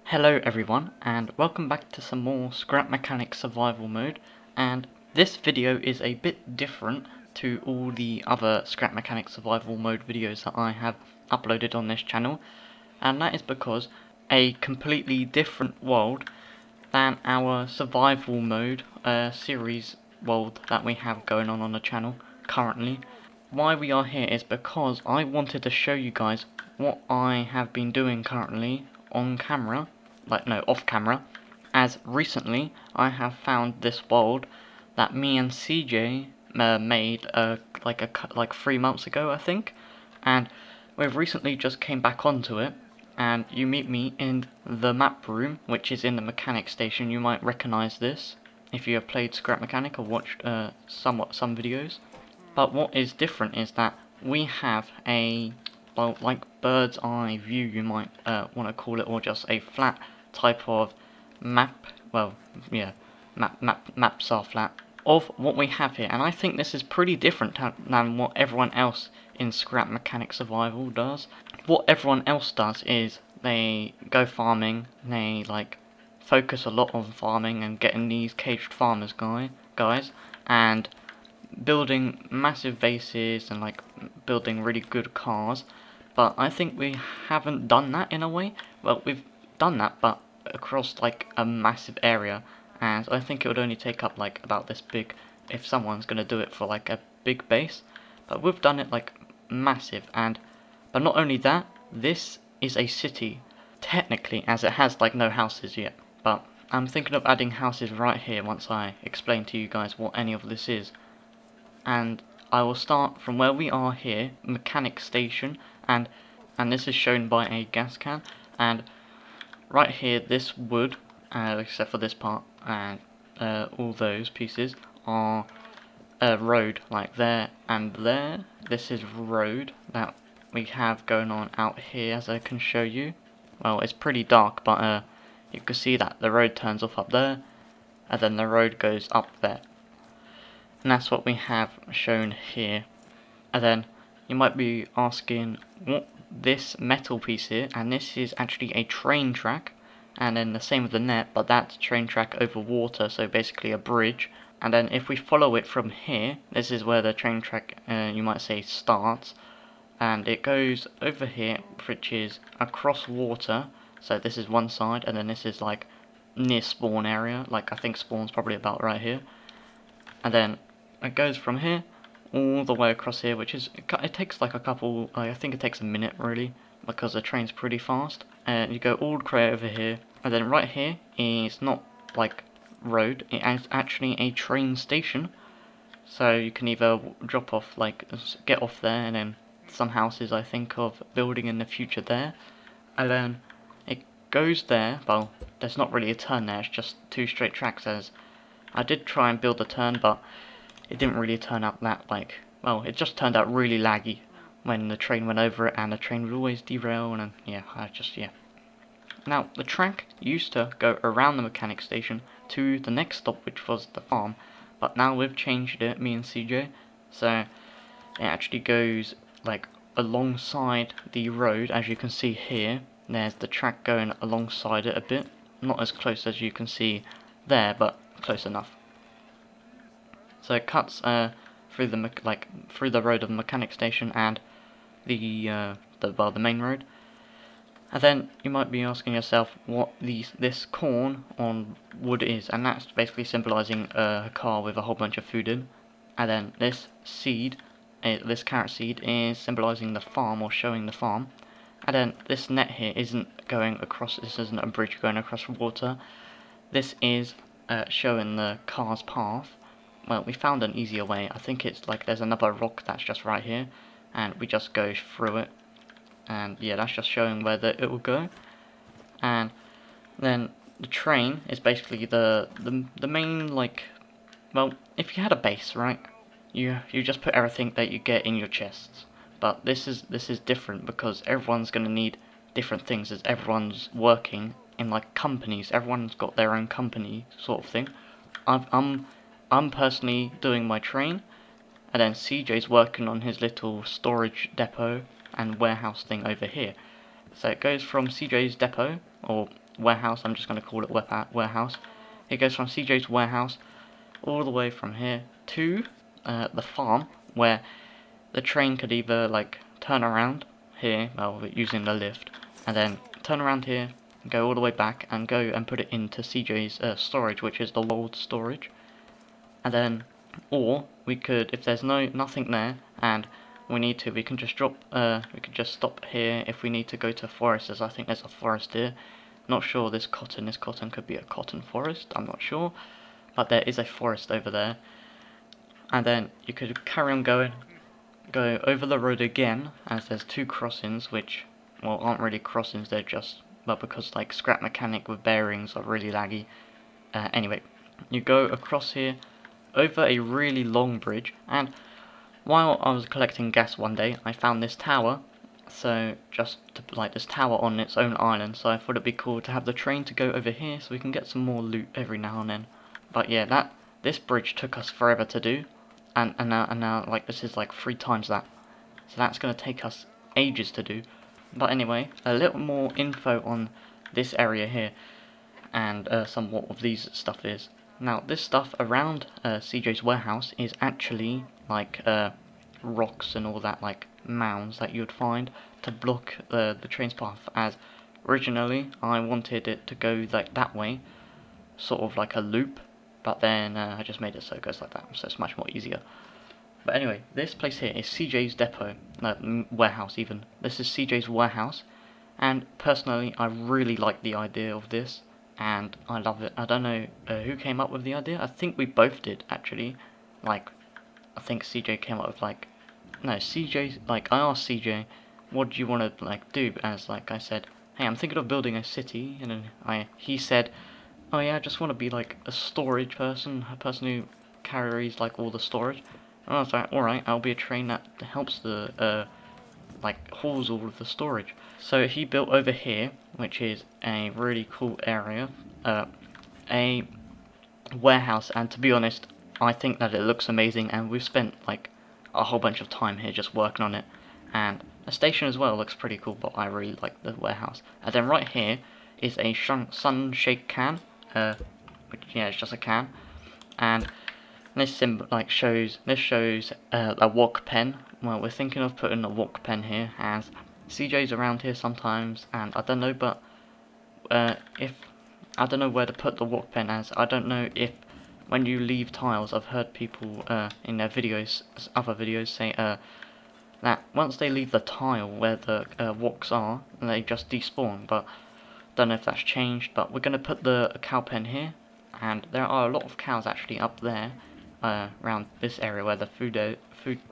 Hello everyone, and welcome back to some more Scrap Mechanic Survival Mode. And this video is a bit different to all the other Scrap Mechanic Survival Mode videos that I have uploaded on this channel, and that is because a completely different world than our Survival Mode series world that we have going on the channel currently. Why we are here is because I wanted to show you guys what I have been doing currently on camera, off camera, as recently I have found this world that me and CJ made like 3 months ago, I think, and we've recently just came back onto it. And you meet me in the map room, which is in the mechanic station. You might recognize this if you have played Scrap Mechanic or watched some videos. But what is different is that we have a, well, like bird's eye view, you might want to call it, or just a flat type of map. Well, yeah, maps are flat of what we have here, and I think this is pretty different than what everyone else in Scrap Mechanic Survival does. What everyone else does is they go farming, they focus a lot on farming and getting these caged farmers guys, and building massive bases and building really good cars. But I think we haven't done that in a way. Well, we've done that, but across a massive area, and I think it would only take up about this big if someone's gonna do it for a big base. But we've done it massive, but not only that, this is a city technically, as it has no houses yet. But I'm thinking of adding houses right here once I explain to you guys what any of this is. And I will start from where we are here, mechanic station, and this is shown by a gas can, and right here this wood, except for this part, and all those pieces are a road, like there and there. This is road that we have going on out here, as I can show you. Well, it's pretty dark, but you can see that the road turns off up there, and then the road goes up there. And that's what we have shown here. And then you might be asking what this metal piece is, and this is actually a train track, and then the same with the net, but that's train track over water, so basically a bridge. And then if we follow it from here, this is where the train track, you might say, starts, and it goes over here, which is across water. So this is one side, and then this is near spawn area, I think spawn's probably about right here. And then it goes from here all the way across here, which is, it takes a couple, I think it takes a minute really, because the train's pretty fast. And you go all the way over here, and then right here is not road, it is actually a train station. So you can either drop off, get off there, and then some houses I think of building in the future there. And then it goes there. Well, there's not really a turn there, it's just two straight tracks. As I did try and build a turn, but it didn't really turn out that well, it just turned out really laggy when the train went over it, and the train would always derail, and yeah. Now, the track used to go around the mechanic station to the next stop, which was the farm, but now we've changed it, me and CJ, so it actually goes alongside the road. As you can see here, there's the track going alongside it a bit, not as close as you can see there, but close enough. So it cuts through the road of the mechanic station and the main road. And then you might be asking yourself what this corn on wood is, and that's basically symbolising a car with a whole bunch of food in. And then this seed, this carrot seed, is symbolising the farm, or showing the farm. And then this net here isn't going across, this isn't a bridge going across water. This is showing the car's path. Well, we found an easier way. I think it's there's another rock that's just right here, and we just go through it. And yeah, that's just showing where it will go. And then the train is basically the main, well, if you had a base, right, you just put everything that you get in your chests. But this is different, because everyone's gonna need different things, as everyone's working in companies. Everyone's got their own company sort of thing. I'm personally doing my train, and then CJ's working on his little storage depot and warehouse thing over here. So it goes from CJ's depot, or warehouse. I'm just going to call it warehouse. It goes from CJ's warehouse all the way from here to the farm, where the train could either like turn around here, well, using the lift, and then turn around here, go all the way back, and go and put it into CJ's storage, which is the world storage. And then, or we could, if there's nothing there, and we need to, we can just we can just stop here if we need to go to forest, as I think there's a forest here. Not sure this cotton could be a cotton forest, I'm not sure, but there is a forest over there. And then you could carry on going, go over the road again, as there's two crossings, which, well, aren't really crossings, they're just, but because like scrap mechanic with bearings are really laggy. Anyway, you go across here, over a really long bridge, and while I was collecting gas one day, I found this tower, so just to, like this tower on its own island, so I thought it'd be cool to have the train to go over here so we can get some more loot every now and then. But yeah, this bridge took us forever to do, and now like this is like 3 times that, so that's going to take us ages to do. But anyway, a little more info on this area here, and somewhat of these stuff is. Now this stuff around CJ's warehouse is actually like rocks and all that, like mounds that you'd find to block the train's path, as originally I wanted it to go like that way, sort of like a loop, but then I just made it so it goes like that, so it's much more easier. But anyway, this place here is CJ's depot, warehouse even. This is CJ's warehouse, and personally I really like the idea of this, and I love it. I don't know who came up with the idea. I think we both did, actually. Like, I think CJ came up with like, no, CJ, like I asked CJ, what do you want to like do, as like I said, hey, I'm thinking of building a city, and then he said, oh yeah, I just want to be like a storage person, a person who carries like all the storage. And I was like, alright, I'll be a train that helps the like hauls all of the storage. So he built over here, which is a really cool area, a warehouse, and to be honest, I think that it looks amazing, and we've spent like a whole bunch of time here just working on it. And the station as well looks pretty cool, but I really like the warehouse. And then right here is a sunshake can, which, yeah, it's just a can, and this symbol like shows a walk pen. Well, we're thinking of putting a walk pen here, as CJ's around here sometimes, and I don't know, but if I don't know where to put the walk pen, as I don't know if when you leave tiles, I've heard people in their videos, other videos, say that once they leave the tile where the walks are, they just despawn. But don't know if that's changed. But we're gonna put the cow pen here, and there are a lot of cows actually up there around this area where the food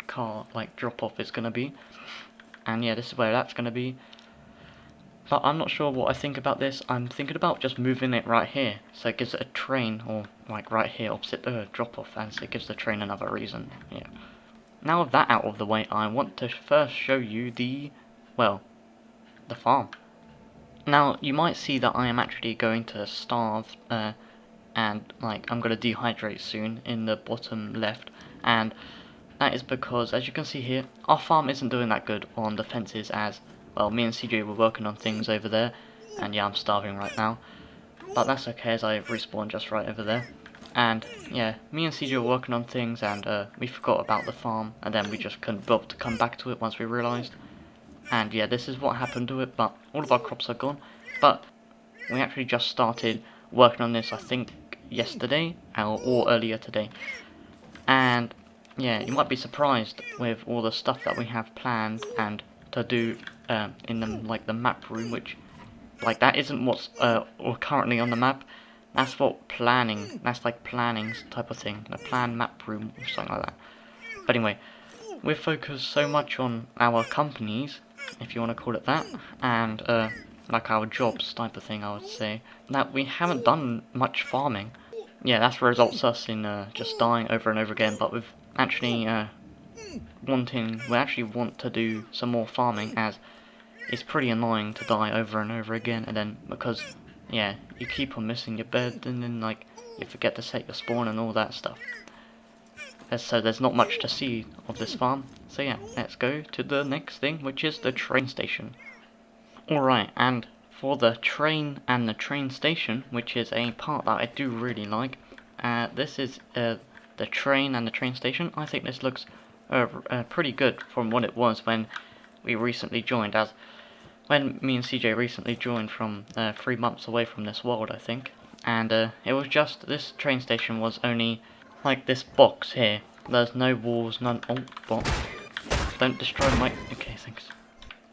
car like drop off is gonna be. And yeah, this is where that's gonna be. But I'm not sure what I think about this. I'm thinking about just moving it right here, so it gives it a train, or like right here opposite the drop off, as it gives the train another reason. Yeah. Now with that out of the way, I want to first show you the farm. Now you might see that I am actually going to starve, and like I'm going to dehydrate soon in the bottom left, and that is because, as you can see here, our farm isn't doing that good on the fences, as well, me and CJ were working on things over there, and yeah, I'm starving right now, but that's okay, as I respawned just right over there. And yeah, me and CJ were working on things, and we forgot about the farm, and then we just couldn't bother to come back to it once we realised. And yeah, this is what happened to it, but all of our crops are gone. But we actually just started working on this, I think, yesterday, or earlier today. And yeah, you might be surprised with all the stuff that we have planned and to do in the map room, which like that isn't what's currently on the map. That's what planning. That's like planning type of thing. The plan map room or something like that. But anyway, we're focused so much on our companies, if you want to call it that, and like our jobs type of thing, I would say, that we haven't done much farming. Yeah, that's results us in just dying over and over again. But we've actually we actually want to do some more farming, as it's pretty annoying to die over and over again, and then because yeah, you keep on missing your bed, and then like you forget to set your spawn and all that stuff. So there's not much to see of this farm. So yeah, let's go to the next thing, which is the train station. Alright, and for the train and the train station, which is a part that I do really like. This is the train and the train station. I think this looks pretty good from what it was when we recently joined, as when me and CJ recently joined from 3 months away from this world, I think. And it was just, this train station was only like this box here. There's no walls, none. Oh, what? Don't destroy my. Okay, thanks.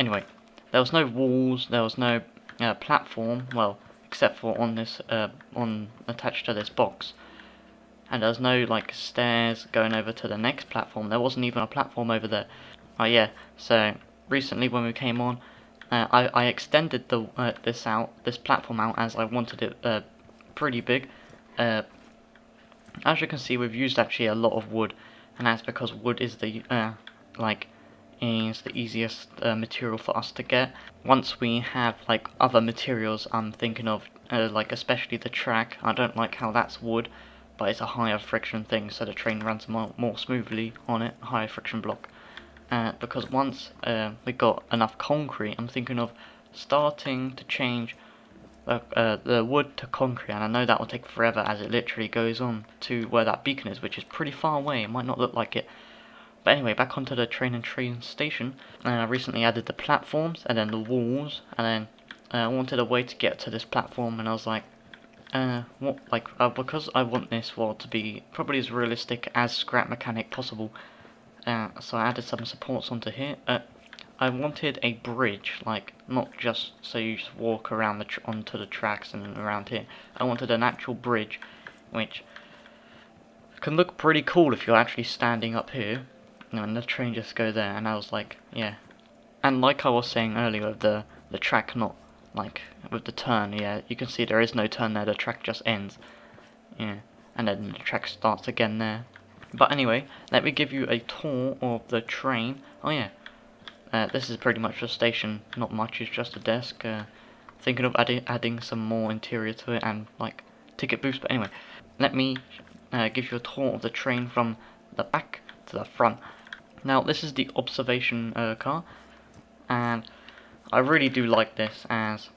Anyway, there was no walls, there was no platform, well, except for on this, on attached to this box. And there was no like stairs going over to the next platform. There wasn't even a platform over there. Oh yeah, so recently when we came on, I extended the this platform out, as I wanted it pretty big. As you can see, we've used actually a lot of wood, and that's because wood is the is the easiest material for us to get. Once we have like other materials, I'm thinking of like especially the track. I don't like how that's wood, but it's a higher friction thing, so the train runs more smoothly on it, higher friction block. Because once we got enough concrete, I'm thinking of starting to change the wood to concrete, and I know that will take forever, as it literally goes on to where that beacon is, which is pretty far away. It might not look like it. But anyway, back onto the train station. I recently added the platforms and then the walls, and then I wanted a way to get to this platform, and I was like, because I want this world to be probably as realistic as Scrap Mechanic possible, so I added some supports onto here. I wanted a bridge, like, not just so you just walk around onto the tracks and around here. I wanted an actual bridge, which can look pretty cool if you're actually standing up here, and the train just go there, and I was like, yeah. And like I was saying earlier, with the track not, like, with the turn, yeah, you can see there is no turn there, the track just ends. Yeah, and then the track starts again there. But anyway, let me give you a tour of the train. Oh yeah. This is pretty much a station, not much, it's just a desk. Thinking of adding some more interior to it and like ticket booths, but anyway, let me give you a tour of the train from the back to the front. Now this is the observation car, and I really do like this, as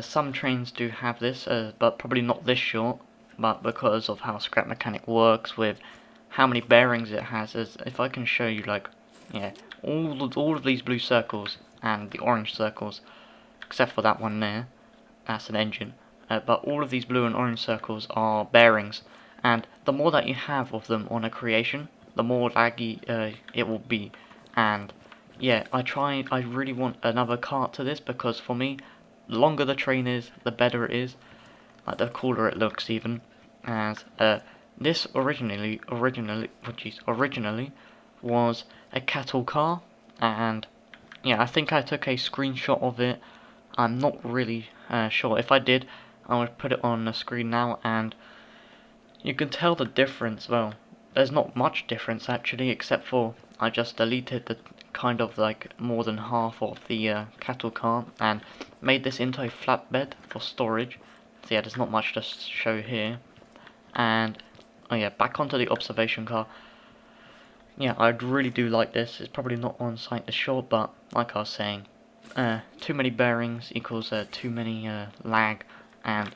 some trains do have this, but probably not this short, but because of how Scrap Mechanic works with how many bearings it has, as if I can show you, like, yeah, all of these blue circles and the orange circles, except for that one there, that's an engine. But all of these blue and orange circles are bearings, and the more that you have of them on a creation, the more laggy it will be. And yeah, I really want another cart to this, because for me, the longer the train is, the better it is, like the cooler it looks even. As this originally was a cattle car, and yeah, I think I took a screenshot of it. I'm not really sure. If I did, I would put it on the screen now, and you can tell the difference. Well, there's not much difference actually, except for I just deleted the kind of like more than half of the cattle car and made this into a flatbed for storage. So yeah, there's not much to show here. And oh yeah, back onto the observation car. Yeah, I really do like this. It's probably not on site this short, but like I was saying, too many bearings equals too many lag, and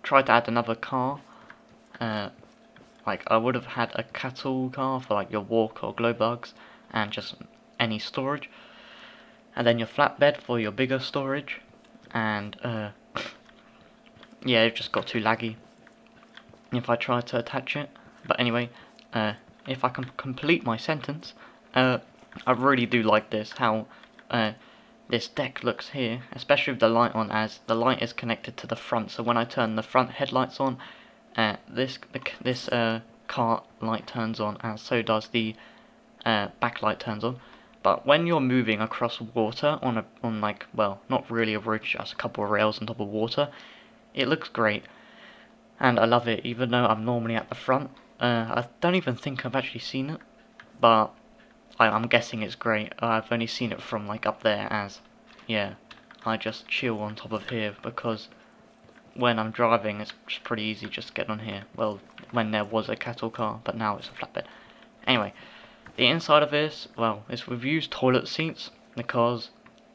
try to add another car. Like I would have had a cattle car for like your walk or glow bugs and just any storage, and then your flatbed for your bigger storage, and yeah, it just got too laggy if I tried to attach it. But anyway, if I can complete my sentence, I really do like this, how this deck looks here, especially with the light on, as the light is connected to the front, so when I turn the front headlights on, this car light turns on, and so does the backlight turns on. But when you're moving across water on like, well, not really a bridge, just a couple of rails on top of water, it looks great, and I love it, even though I'm normally at the front. I don't even think I've actually seen it, but I'm guessing it's great. I've only seen it from like up there, as yeah, I just chill on top of here, because when I'm driving it's just pretty easy just to get on here. Well, when there was a cattle car, but now it's a flatbed. Anyway, the inside of this, well, we've used toilet seats because,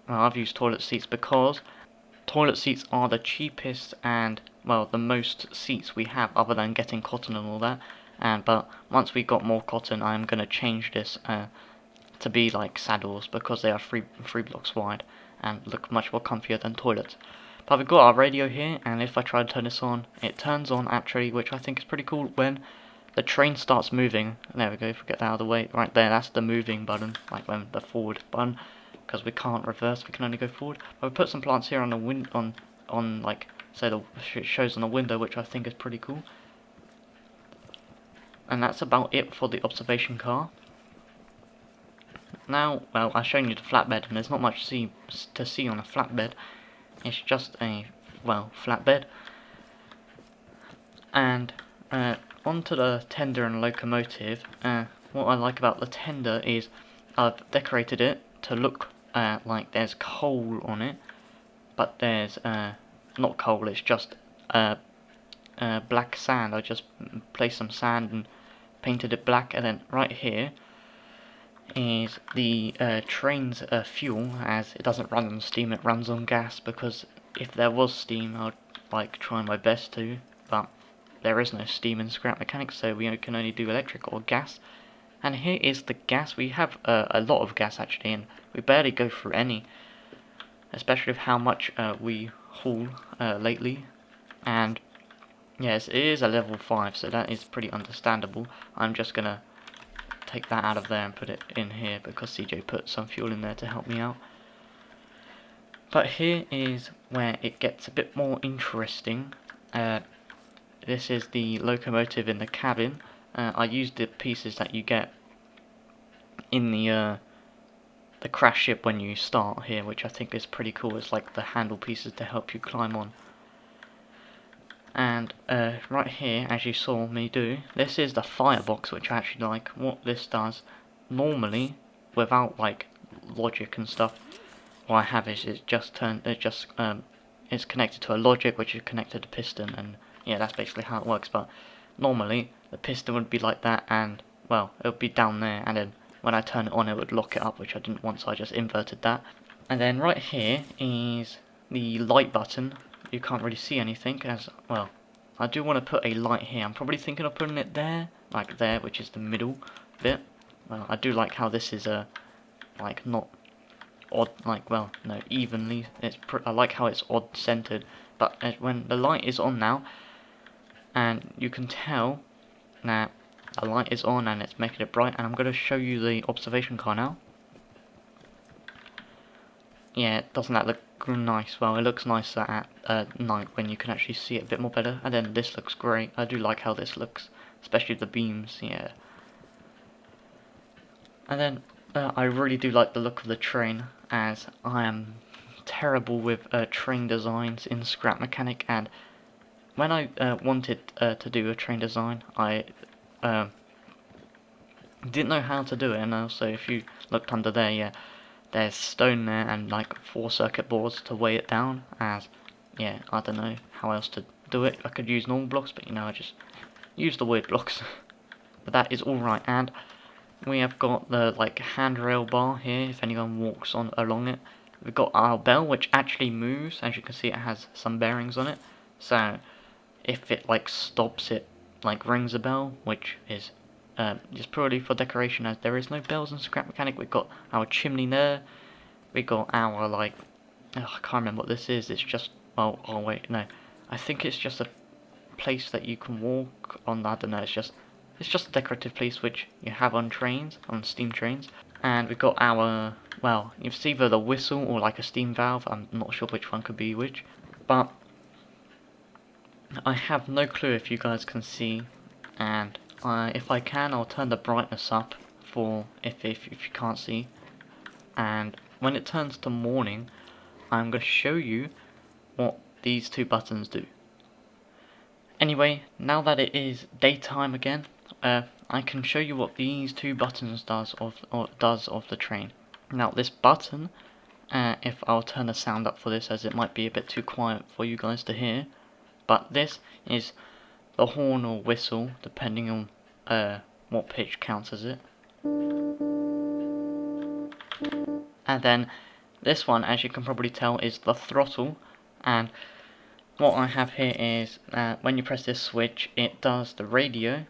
well, I've used toilet seats because toilet seats are the cheapest and, well, the most seats we have other than getting cotton and all that. But once we got more cotton, I'm going to change this to be like saddles because they are three blocks wide and look much more comfier than toilets. But we've got our radio here, and if I try to turn this on, it turns on actually, which I think is pretty cool when the train starts moving. There we go, if we get that out of the way. Right there, that's the moving button, like when the forward button, because we can't reverse, we can only go forward. But we put some plants here on the on like, so it shows on the window, which I think is pretty cool. And that's about it for the observation car. Now, well, I've shown you the flatbed, and there's not much to see on a flatbed. It's just a, well, flatbed. And onto the tender and locomotive. What I like about the tender is I've decorated it to look like there's coal on it, but there's not coal, it's just black sand. I just placed some sand and painted it black, and then right here is the train's fuel, as it doesn't run on steam, it runs on gas, because if there was steam I'd like try my best to, but there is no steam in scrap mechanics, so we can only do electric or gas. And here is the gas. We have a lot of gas actually, and we barely go through any, especially with how much we haul lately. And yes, it is a level 5, so that is pretty understandable. I'm just gonna take that out of there and put it in here because CJ put some fuel in there to help me out. But here is where it gets a bit more interesting. This is the locomotive in the cabin. I used the pieces that you get in the crash ship when you start here, which I think is pretty cool. It's like the handle pieces to help you climb on. And right here, as you saw me do, this is the firebox, which I actually like. What this does, normally, without like logic and stuff, what I have is it's connected to a logic, which is connected to piston, and yeah, that's basically how it works. But normally, the piston would be like that, and well, it would be down there, and then when I turn it on, it would lock it up, which I didn't want, so I just inverted that. And then right here is the light button. You can't really see anything, as well, I do want to put a light here. I'm probably thinking of putting it there, like there, which is the middle bit. Well, I do like how this is like not odd, like, well, no, evenly. I like how it's odd centered, but when the light is on now, and you can tell that the light is on and it's making it bright, and I'm going to show you the observation car now. Yeah, doesn't that look nice? Well, it looks nicer at night when you can actually see it a bit more better. And then this looks great. I do like how this looks, especially the beams, yeah. And then I really do like the look of the train, as I am terrible with train designs in Scrap Mechanic, and when I wanted to do a train design, I didn't know how to do it. And also, if you looked under there, yeah, there's stone there and like 4 circuit boards to weigh it down, as yeah, I don't know how else to do it. I could use normal blocks, but you know, I just use the weird blocks. But that is alright. And we have got the like handrail bar here if anyone walks on along it. We've got our bell, which actually moves. As you can see, it has some bearings on it, so if it like stops, it like rings a bell, which is just purely for decoration, as there is no bells in Scrap Mechanic. We've got our chimney there. We got our like, I can't remember what this is. It's just, oh wait, no, I think it's just a place that you can walk on. I don't know. It's just a decorative place which you have on trains, on steam trains. And we've got our, well, it's either the whistle or like a steam valve. I'm not sure which one could be which, but I have no clue if you guys can see. And if I can, I'll turn the brightness up for if you can't see. And when it turns to morning, I'm going to show you what these 2 buttons do. Anyway, now that it is daytime again, I can show you what these 2 buttons does of the train. Now this button, if I'll turn the sound up for this, as it might be a bit too quiet for you guys to hear, but this is the horn or whistle, depending on what pitch counts as it. And then this one, as you can probably tell, is the throttle, And what I have here is when you press this switch, it does the radio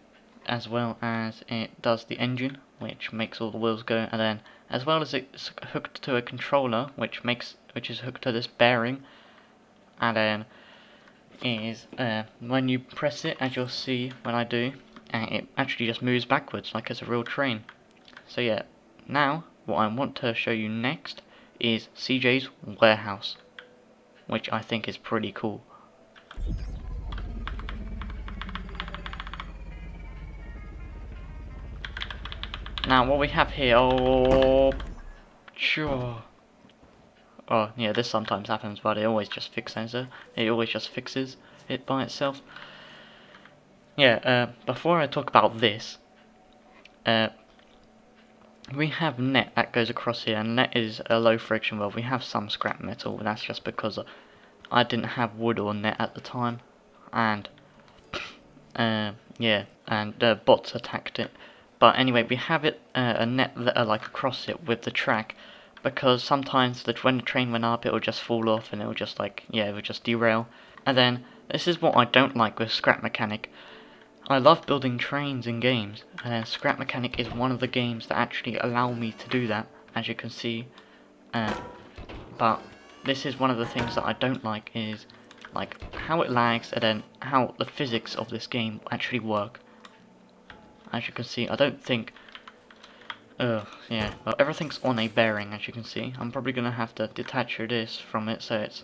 as well as it does the engine, which makes all the wheels go, and then as well as it's hooked to a controller which is hooked to this bearing, and then is when you press it, as you'll see when I do, it actually just moves backwards like it's a real train. So yeah, now what I want to show you next is CJ's warehouse, which I think is pretty cool. Now what we have here, oh yeah, this sometimes happens, but it always just fixes it by itself. Yeah, before I talk about this, we have net that goes across here, and net is a low friction. Well, we have some scrap metal, but that's just because I didn't have wood or net at the time, and yeah, and bots attacked it. But anyway, we have it a net that like across it with the track, because sometimes when the train went up, it would just fall off and it would just it would just derail. And then this is what I don't like with Scrap Mechanic. I love building trains in games, and Scrap Mechanic is one of the games that actually allow me to do that, as you can see. But this is one of the things that I don't like, is like how it lags and then how the physics of this game actually work. As you can see, I don't think yeah, well, everything's on a bearing, as you can see. I'm probably gonna have to detach this from it so it's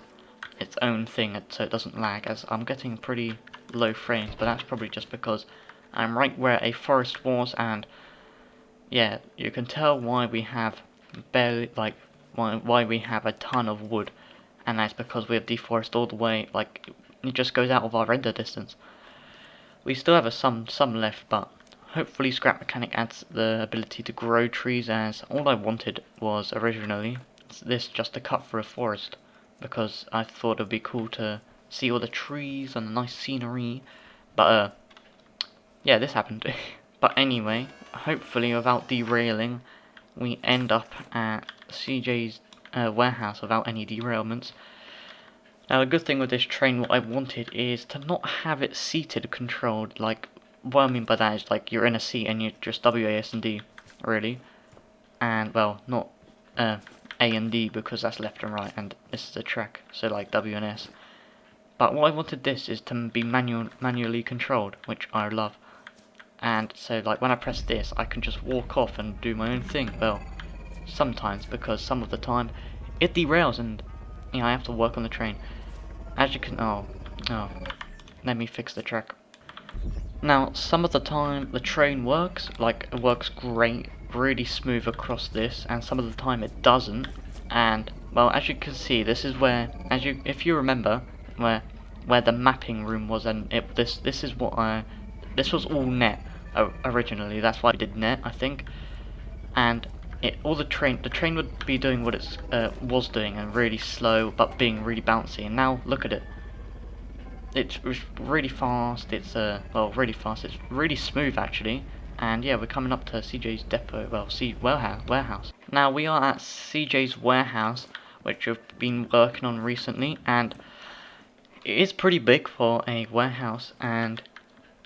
its own thing, so it doesn't lag, as I'm getting pretty low frames, but that's probably just because I'm right where a forest was, and yeah, you can tell why we have barely, why we have a ton of wood, and that's because we have deforested all the way, it just goes out of our render distance. We still have some left, but hopefully Scrap Mechanic adds the ability to grow trees, as all I wanted was originally this just to cut through a forest, because I thought it would be cool to see all the trees and the nice scenery, but yeah, this happened. But anyway, hopefully without derailing, we end up at CJ's warehouse without any derailments. Now the good thing with this train, what I wanted is to not have it seated controlled. Like, what I mean by that is like you're in a seat and you just WAS and D, really. And well, not A and D, because that's left and right, and this is the track, so like W and S. But what I wanted this is to be manually controlled, which I love. And so like when I press this, I can just walk off and do my own thing. Well, sometimes, because some of the time it derails and I have to work on the train. As you can, let me fix the track. Now, some of the time the train works, it works great, really smooth across this, and some of the time it doesn't. And well, as you can see, this is where, if you remember, where the mapping room was, and this was all net originally. That's why I did net, I think. And the train would be doing what it was doing, and really slow, but being really bouncy. And now look at it. It's really fast. It's really fast. It's really smooth actually. And yeah, we're coming up to CJ's depot. Well, warehouse. Now we are at CJ's warehouse, which we've been working on recently, and it is pretty big for a warehouse. And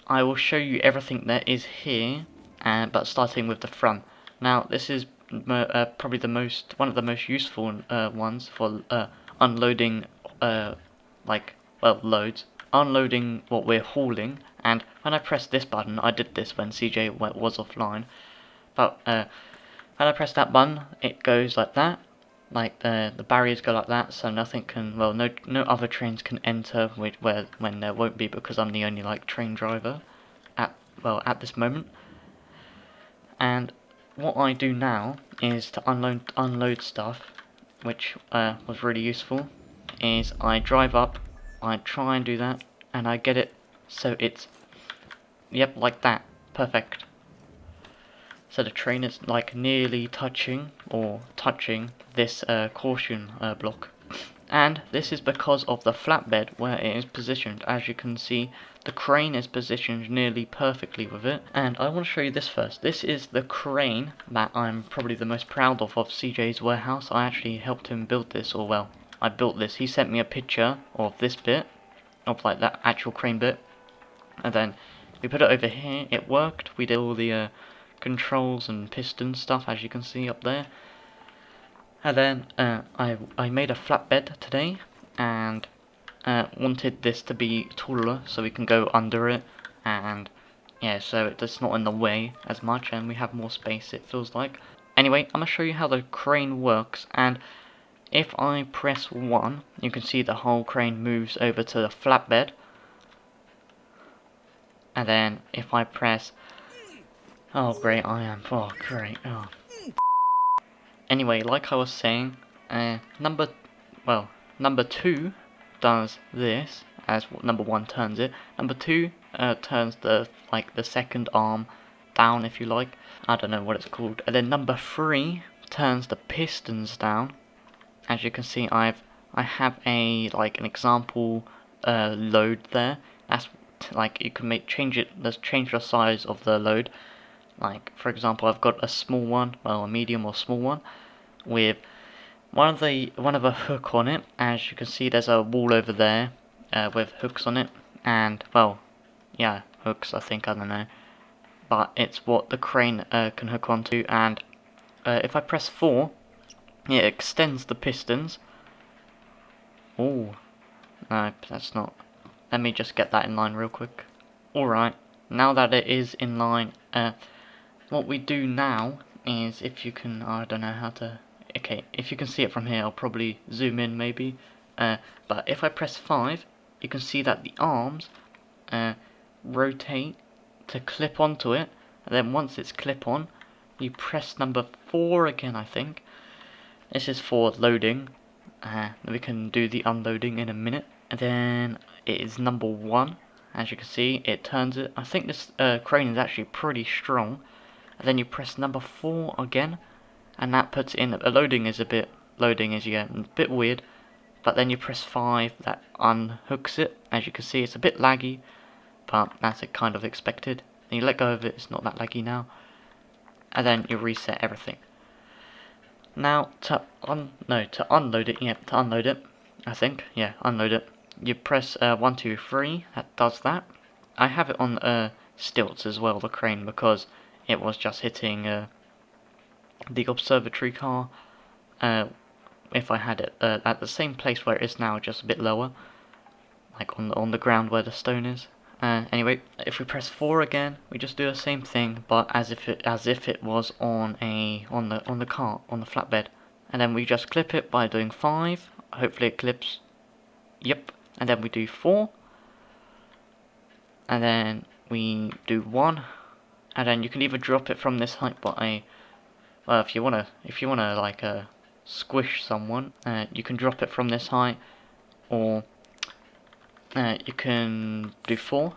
I will show you everything that is here, but starting with the front. Now this is probably one of the most useful ones for unloading loads, unloading what we're hauling. And when I press this button, I did this when CJ was offline, but when I press that button, it goes like that. Like the barriers go like that, so nothing can, well, no other trains can enter, when there won't be, because I'm the only train driver at this moment. And what I do now is to unload stuff, which was really useful, is I drive up, I try and do that, and I get it so it's, yep, like that, perfect. So the train is nearly touching this caution block. And this is because of the flatbed where it is positioned. As you can see, the crane is positioned nearly perfectly with it. And I want to show you this first. This is the crane that I'm probably the most proud of CJ's warehouse. I actually helped him build this, or well, I built this. He sent me a picture of this bit, of like that actual crane bit, and then we put it over here. It worked. We did all the controls and piston stuff, as you can see up there. And then I made a flatbed today, and wanted this to be taller so we can go under it, and yeah, so it's not in the way as much, and we have more space, it feels like. Anyway, I'm going to show you how the crane works, and if I press 1, you can see the whole crane moves over to the flatbed. And then if I press... Oh great, oh great, oh. Anyway, like I was saying, number 2 does this, as number 1 turns it. Number 2 turns the second arm down, if you like. I don't know what it's called. And then number 3 turns the pistons down. As you can see, I have an example load there. That's you can change the size of the load. Like for example, I've got a small one, well a medium or small one, with one of a hook on it. As you can see, there's a wall over there with hooks on it, and well, yeah, hooks. I don't know, but it's what the crane can hook onto. And if I press 4, it extends the pistons. Oh, no, that's not. Let me just get that in line real quick. Alright, now that it is in line, what we do now is, if you can, I don't know how to, okay, if you can see it from here, I'll probably zoom in maybe, but if I press 5, you can see that the arms rotate to clip onto it, and then once it's clip on, you press number 4 again, I think. This is for loading. We can do the unloading in a minute. And then it is number 1. As you can see, it turns it. I think this crane is actually pretty strong. And then you press number 4 again, and that puts in. Loading is a bit weird. But then you press 5, that unhooks it. As you can see, it's a bit laggy, but that's kind of expected. And you let go of it, it's not that laggy now. And then you reset everything. Now to unload it, I think, yeah, unload it. You press 1, 2, 3, that does that. I have it on stilts as well, the crane, because it was just hitting the observatory car. If I had it at the same place where it is now, just a bit lower, like on the ground where the stone is. Anyway, if we press 4 again, we just do the same thing, but as if it was on the cart, on the flatbed. And then we just clip it by doing 5. Hopefully it clips. Yep. And then we do 4. And then we do 1. And then you can either drop it from this height, but well, if you wanna like squish someone, you can drop it from this height, or you can do 4,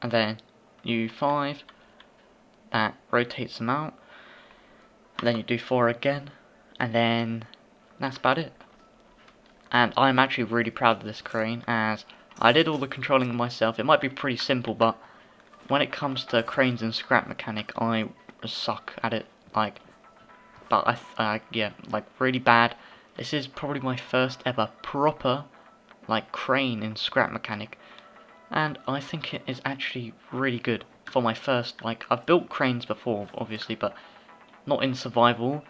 and then you 5, that rotates them out, and then you do 4 again, and then that's about it. And I'm actually really proud of this crane, as I did all the controlling myself. It might be pretty simple, but when it comes to cranes and scrap mechanic, I suck at it, but yeah, really bad. This is probably my first ever proper crane in scrap mechanic, and I think it is actually really good for my first. I've built cranes before, obviously, but not in survival.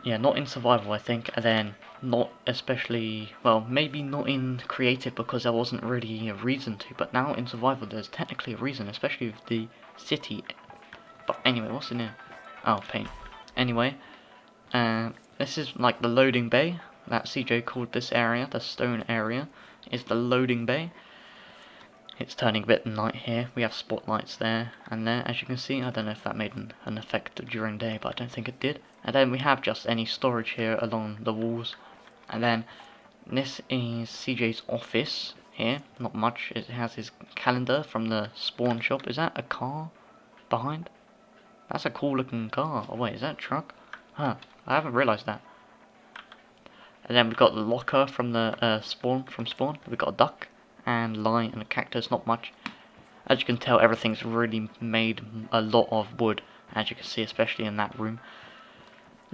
Yeah, not in survival, I think, and then not especially, well, maybe not in creative because there wasn't really a reason to, but now in survival there's technically a reason, especially with the city. But anyway, what's in here? Oh, paint. Anyway, this is the loading bay that CJ called this area, the stone area, is the loading bay. It's turning a bit night here. We have spotlights there and there, as you can see. I don't know if that made an effect during day, but I don't think it did. And then we have just any storage here along the walls. And then this is CJ's office here. Not much. It has his calendar from the spawn shop. Is that a car behind? That's a cool looking car. Oh wait, is that a truck? Huh, I haven't realised that. And then we've got the locker from the spawn. We've got a duck and lion and a cactus, not much. As you can tell, everything's really made a lot of wood, as you can see, especially in that room.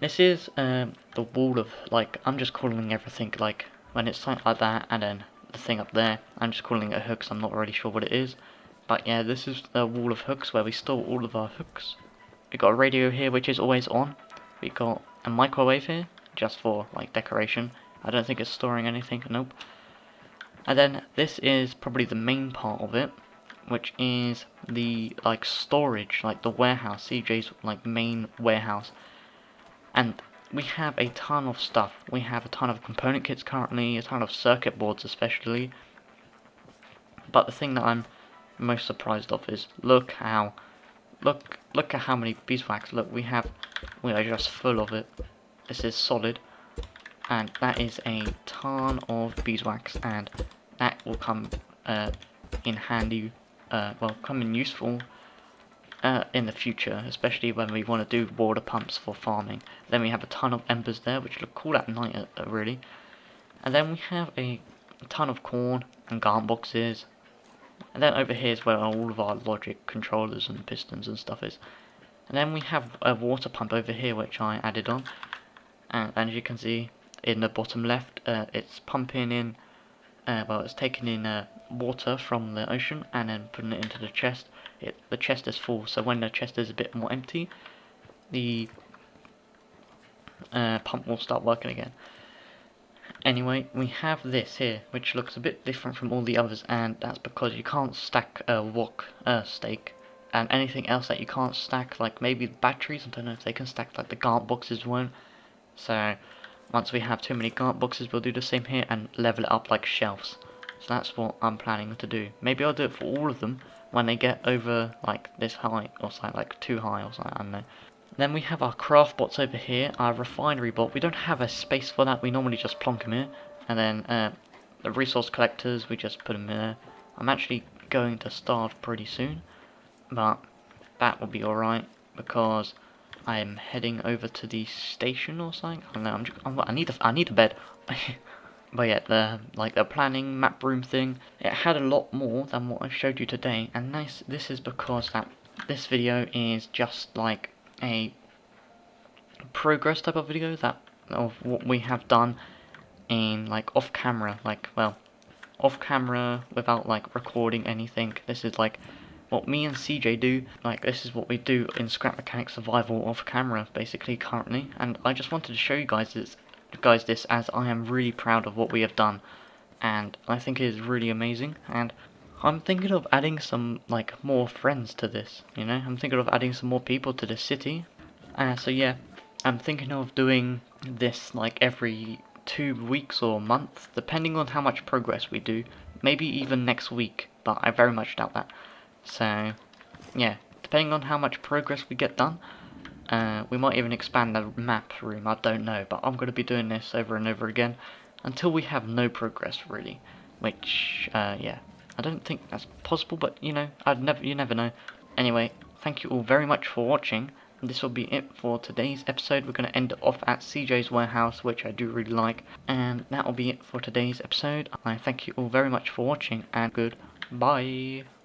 This is the wall of, like, I'm just calling everything, like, when it's something like that, and then the thing up there, I'm just calling it a hook, so I'm not really sure what it is. But yeah, this is the wall of hooks where we store all of our hooks. We got a radio here, which is always on. We got a microwave here, just for, like, decoration. I don't think it's storing anything, nope. And then this is probably the main part of it, which is the, like, storage, like the warehouse, CJ's, like, main warehouse. And we have a ton of stuff. We have a ton of component kits currently, a ton of circuit boards especially. But the thing that I'm most surprised of is look at how many beeswax. Look, we are just full of it. This is solid, and that is a ton of beeswax, and that will come in handy. Well, come in useful in the future, especially when we want to do water pumps for farming. Then we have a ton of embers there, which look cool at night, really. And then we have a ton of corn and garden boxes. And then over here is where all of our logic controllers and pistons and stuff is. And then we have a water pump over here, which I added on. And as you can see in the bottom left, it's pumping in, well, it's taking in water from the ocean and then putting it into the chest. The chest is full, so when the chest is a bit more empty, the pump will start working again. Anyway, we have this here, which looks a bit different from all the others, and that's because you can't stack a wok stake, and anything else that you can't stack, like maybe the batteries, I don't know if they can stack, like the garment boxes won't. So once we have too many garment boxes, we'll do the same here and level it up like shelves. So that's what I'm planning to do. Maybe I'll do it for all of them when they get over like this high, or something, like too high or something, I don't know. Then we have our craft bots over here, our refinery bot. We don't have a space for that, we normally just plonk them here. And then the resource collectors, we just put them there. I'm actually going to starve pretty soon, but that will be alright because I'm heading over to the station or something. I don't know, I need a bed. But yeah, the planning map room thing, it had a lot more than what I showed you today, and this is because that this video is just like a progress type of video of what we have done in like off camera, like, well, off camera without like recording anything. This is like what me and CJ do, like this is what we do in Scrap Mechanics Survival off camera basically currently, and I just wanted to show you guys this as I am really proud of what we have done, and I think it is really amazing, and I'm thinking of adding some like more friends to this, you know, I'm thinking of adding some more people to this city. So yeah, I'm thinking of doing this like every 2 weeks or a month, depending on how much progress we do, maybe even next week, but I very much doubt that. So yeah, depending on how much progress we get done, we might even expand the map room, I don't know, but I'm going to be doing this over and over again until we have no progress really, which yeah, I don't think that's possible, but you know, you never know. Anyway, thank you all very much for watching. This will be it for today's episode. We're going to end it off at CJ's warehouse, which I do really like, and that will be it for today's episode. I thank you all very much for watching, and goodbye.